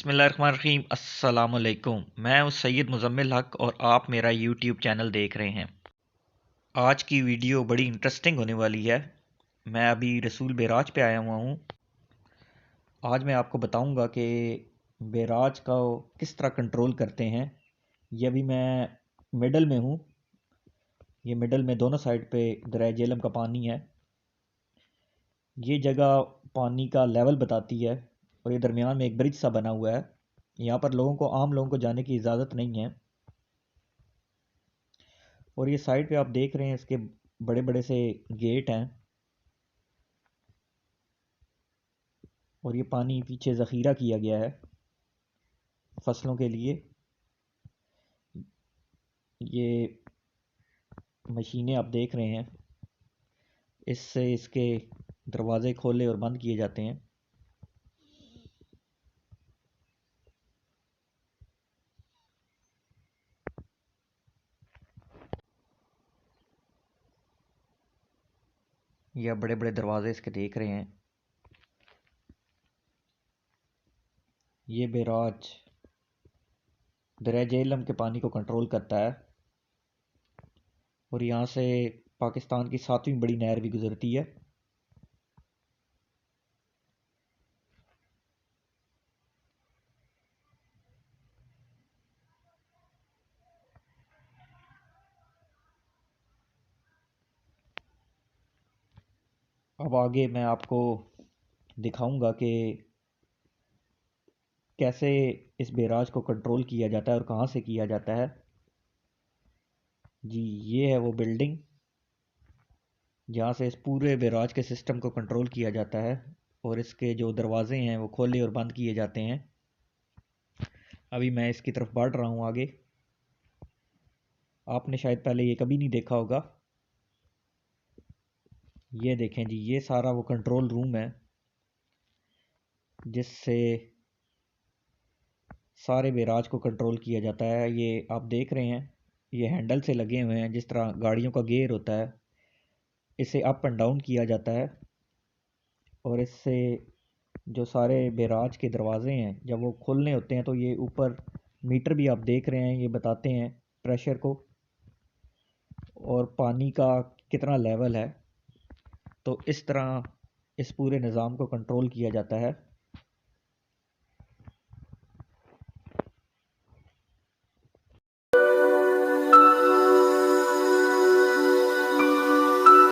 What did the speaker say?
बिस्मिल्लाहिर्रहमानिर्रहीम अस्सलाम वालेकुम। मैं हूँ सैयद मुज़म्मिल हक और आप मेरा यूट्यूब चैनल देख रहे हैं। आज की वीडियो बड़ी इंटरेस्टिंग होने वाली है। मैं अभी रसूल बैराज पे आया हुआ हूँ। आज मैं आपको बताऊँगा कि बैराज का किस तरह कंट्रोल करते हैं। ये अभी मैं मिडल में हूँ। ये मिडल में दोनों साइड पे दरिया झेलम का पानी है। ये जगह पानी का लेवल बताती है और ये दरमियान में एक ब्रिज सा बना हुआ है। यहाँ पर आम लोगों को जाने की इजाज़त नहीं है। और ये साइड पे आप देख रहे हैं, इसके बड़े बड़े से गेट हैं और ये पानी पीछे ज़ख़ीरा किया गया है फसलों के लिए। ये मशीनें आप देख रहे हैं, इससे इसके दरवाज़े खोले और बंद किए जाते हैं। ये आप बड़े बड़े दरवाजे इसके देख रहे हैं। ये बैराज दरिया झेलम के पानी को कंट्रोल करता है और यहाँ से पाकिस्तान की 7वीं बड़ी नहर भी गुजरती है। अब आगे मैं आपको दिखाऊंगा कि कैसे इस बैराज को कंट्रोल किया जाता है और कहाँ से किया जाता है। जी, ये है वो बिल्डिंग जहाँ से इस पूरे बैराज के सिस्टम को कंट्रोल किया जाता है और इसके जो दरवाजे हैं वो खोले और बंद किए जाते हैं। अभी मैं इसकी तरफ बढ़ रहा हूँ आगे। आपने शायद पहले ये कभी नहीं देखा होगा। ये देखें जी, ये सारा वो कंट्रोल रूम है जिससे सारे बैराज को कंट्रोल किया जाता है। ये आप देख रहे हैं, ये हैंडल से लगे हुए हैं, जिस तरह गाड़ियों का गियर होता है। इसे अप एंड डाउन किया जाता है और इससे जो सारे बैराज के दरवाजे हैं जब वो खोलने होते हैं तो ये ऊपर मीटर भी आप देख रहे हैं, ये बताते हैं प्रेशर को और पानी का कितना लेवल है। तो इस तरह इस पूरे निज़ाम को कंट्रोल किया जाता है।